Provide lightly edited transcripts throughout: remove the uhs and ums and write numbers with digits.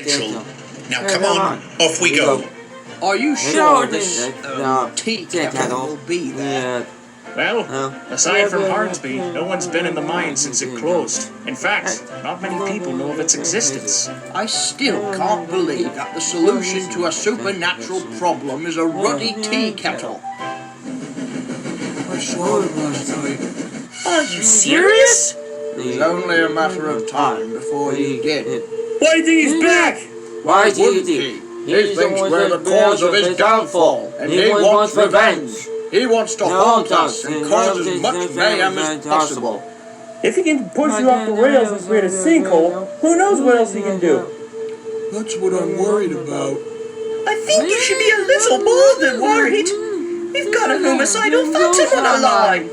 Central. Now come on, off we go. Are you sure this tea kettle will be there? Well, aside from Hornsby, no one's been in the mine since it closed. In fact, not many people know of its existence. I still can't believe that the solution to a supernatural problem is a ruddy tea kettle. I saw it last night. Are you serious? It was only a matter of time before he did. Why do you think he's back? Why wouldn't he? He thinks we're the cause of his downfall, and he wants revenge. He wants to haunt us and cause as much mayhem as possible. If he can push you off the rails and create a sinkhole, who knows what else he can do? That's what I'm worried about. I think you should be a little more than worried. We've got a homicidal phantom on our line.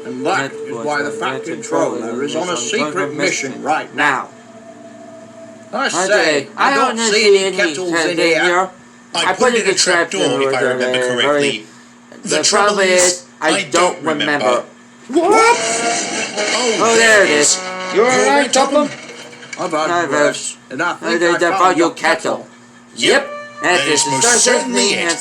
And that is why the Fat Controller is on a secret mission right now. I say, I don't see any kettles in here. I put in a trapdoor if I remember correctly. The trouble is, I don't remember. What? Oh, there it is. You're alright, Topham? I've had worse, and I think I found your kettle. Yep, that is most certainly it.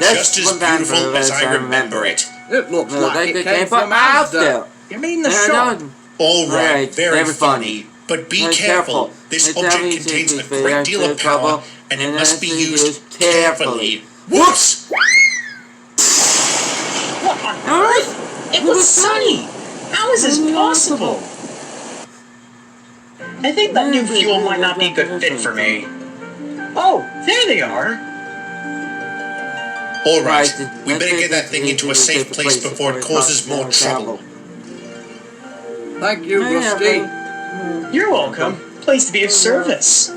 Just as beautiful as I remember it. It looks like it came from out there. You mean the shop? Alright, very funny. But be careful. This object contains a great deal of power, and it must be used carefully. Whoops! What on earth? It was sunny! How is this possible? I think that new fuel might not be a good fit for me. Oh, there they are! Alright, we better get that thing into a safe place before it causes more trouble. Thank you, Rusty. You're welcome. Pleased to be of service.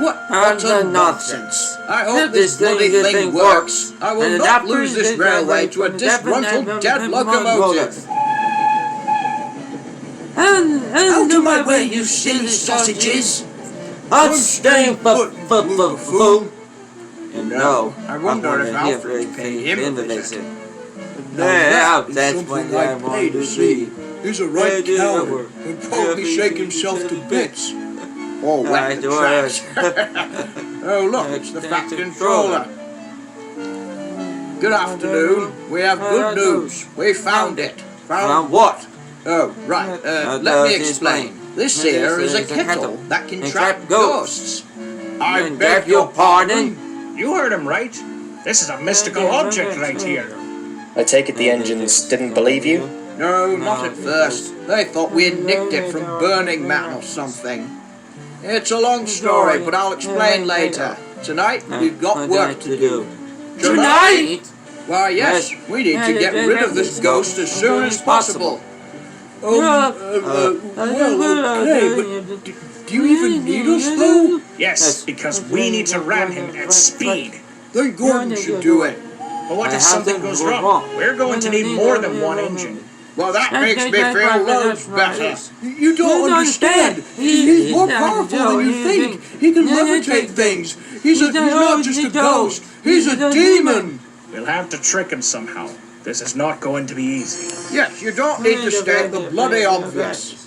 What a nonsense. I hope this bloody thing works. I will not lose this railway to a disgruntled dead locomotive. Out of my way, you silly sausages! I'm staying for fool. No, I wonder if Alfred paid him a visit. Now that's what I want to see. He's a right coward. He'll probably shake himself to bits. Oh, wet the trash. Oh, look, it's the Fat Controller. Good afternoon. We have good news. We found it. Found what? Oh, right. Let me explain. This here is a kettle that can trap ghosts. I beg your pardon? You heard him right. This is a mystical object right here. I take it the engines didn't believe you? No, not at first. They thought we had nicked it from Burning Man or something. It's a long story, but I'll explain later. Tonight, we've got work to do. Tonight? Why, yes, we need to get rid of this ghost as soon as possible. Well, okay, but do you even need us, though? Yes, because we need to ram him at speed. Then Gordon should do it. But what if something goes wrong? We're going to need more than one engine. Well, that makes me feel loads better. You don't understand. He's more powerful than you think. He can levitate things. He's not just a ghost. He's a demon. We'll have to trick him somehow. This is not going to be easy. Yes, you don't need to state the bloody obvious.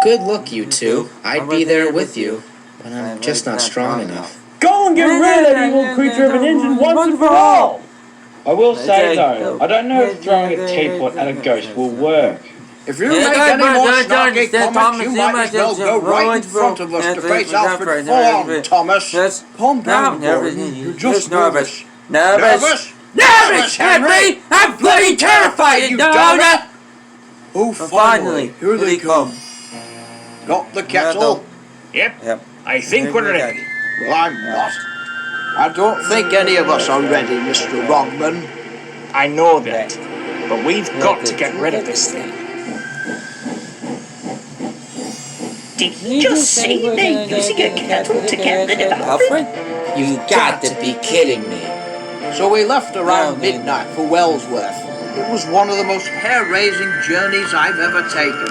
Good luck, you two. I'd be there with you, but I'm just not strong enough. Go and get rid of that evil creature of an engine once and for all! I will say though, I don't know if throwing a teapot at a ghost will work. If you make any more snarky comments, you might as well go right in front of us to face Alfred full-on, Thomas. Calm down, Gordon. You're just nervous. Nervous? Nervous, Henry! I'm bloody terrified, you donut! Oh, finally, here they come. Got the kettle? Yep. I think we're ready. Well, I'm not. I don't think any of us are ready, Mr. Wrongman. I know that, but we've got to get rid of this thing. Did you just say they're using a kettle to get rid of Alfred? You got to be kidding me. So we left around midnight for Wellsworth. It was one of the most hair-raising journeys I've ever taken.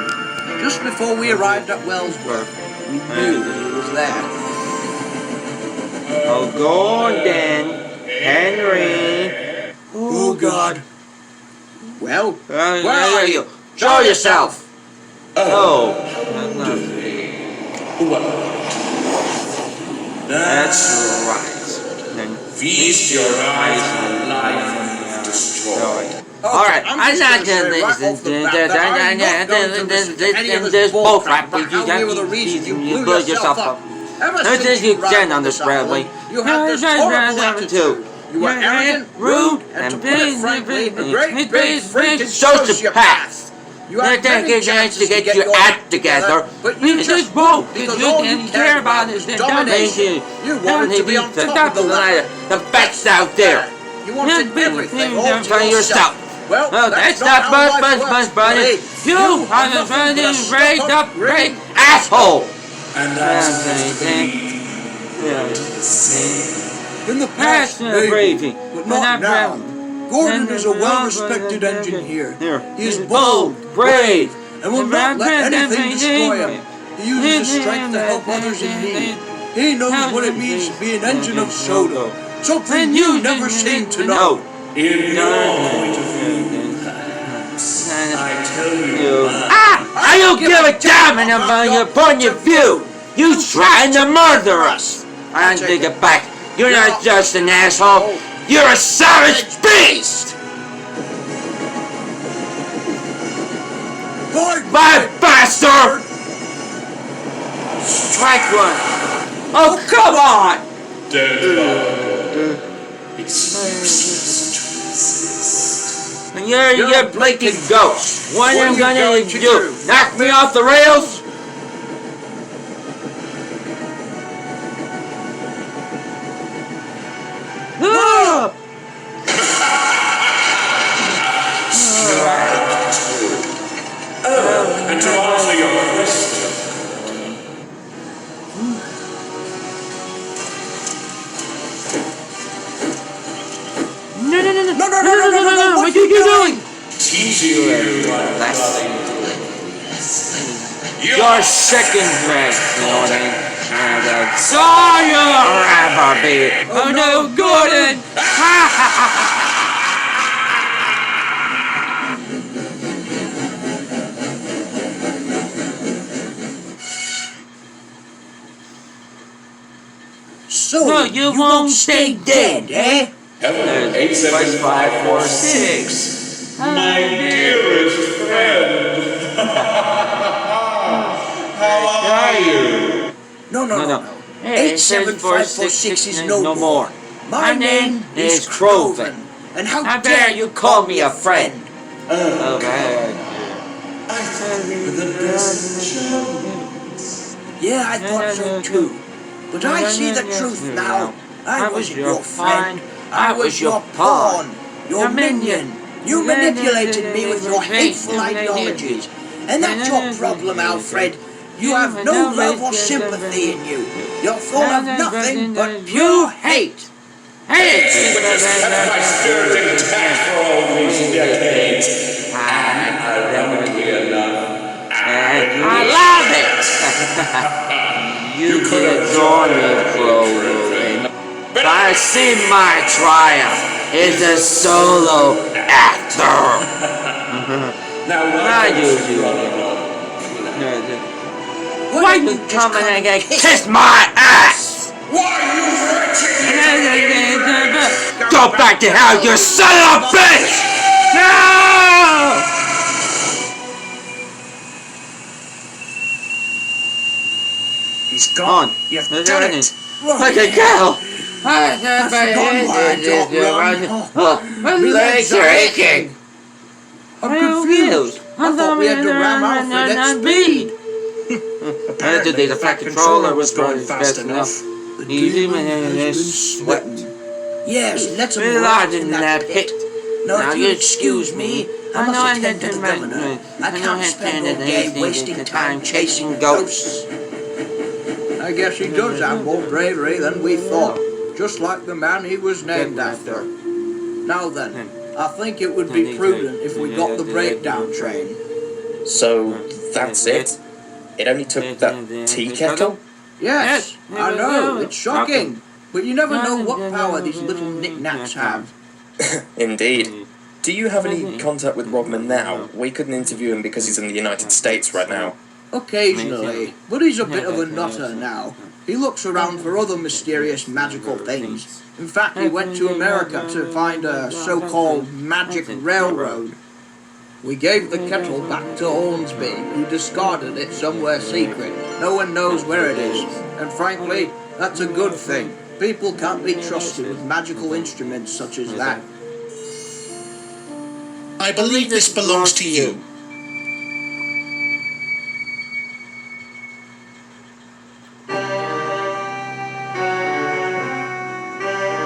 Just before we arrived at Wellsworth, we knew he was there. Oh, Gordon, Henry. Oh, God. Well, where are you? Show yourself. Oh. That's right. And Feast your eyes on life destroyed. alright, I'm not gonna this bullcrap, but you blow yourself up. Ever since you stand on this railway, you have this horrible attitude. You are arrogant, rude, and to put it frankly, a great big freaking sociopath. You have many chances to get your act together, but you just won't, because all you care about is domination. You want to be on top of the ladder, the best out there. You want everything all to yourself. Well, that's not much, buddy. You are the funny, raised up, great asshole. And that's In the past, maybe, but not now. Gordon is a well-respected engineer. He is bold, brave, and will not let anything destroy him. He uses his strength to help others in need. He knows what it means to be an engine of soda, something you never seem to know. in your point of view, perhaps. I tell you. I don't give a damn about your point of view. You trying to murder us. I take it back. You're not just an asshole. You're a savage beast. Bye, bastard. Strike one. Oh, come on. Don't bother. It's useless to resist. You're a blinking ghost. What am I gonna do? Knock me off the rails? Ah! Oh, and to answer your question. No, what are you doing? Teaching you what nothing. Your second dress, you know what I mean? Sorry, rapper, baby. Oh no, Gordon! So, No, you won't stay dead, eh? Hello, 87546. My dearest friend. How are you? No. 87546 is no more. My name is Croven. And how dare you call me a friend? Okay. I thought we were the best chums. Yeah, I thought so too. But I see the truth now. I was your friend. I was your pawn. Your minion. You manipulated me with your hateful ideologies. And that's your problem, Alfred. You have no love or sympathy in you. You're full of nothing but pure hate. Hate! But just kept my spirit intact for all these decades. And ironically enough, I love it! You could have joined me, Croven. But I see my triumph is a solo actor. now Why you coming and get kiss my ass? why are you wretched? Go back to hell, you son of a bitch! No! He's gone. You've done it. Like a cow. My legs are aching. I'm confused. I thought we had to ram Alfred at speed. Apparently the Fat Controller was going fast enough. He's even sweating. Yes, let's him Large in that pit. Now, if you excuse me, I must attend to the governor. I can't spend all day wasting time chasing ghosts. I guess he does have more bravery than we thought, just like the man he was named after. Now then, I think it would be prudent if we got the breakdown train. So, that's it? It only took that tea kettle? Yes, I know, it's shocking, but you never know what power these little knickknacks have. Indeed. Do you have any contact with Rodman now? We couldn't interview him because he's in the United States right now. Occasionally, but he's a bit of a nutter now. He looks around for other mysterious magical things. In fact, he went to America to find a so-called magic railroad. We gave the kettle back to Hornsby, who discarded it somewhere secret. No one knows where it is, and frankly, that's a good thing. People can't be trusted with magical instruments such as that. I believe this belongs to you.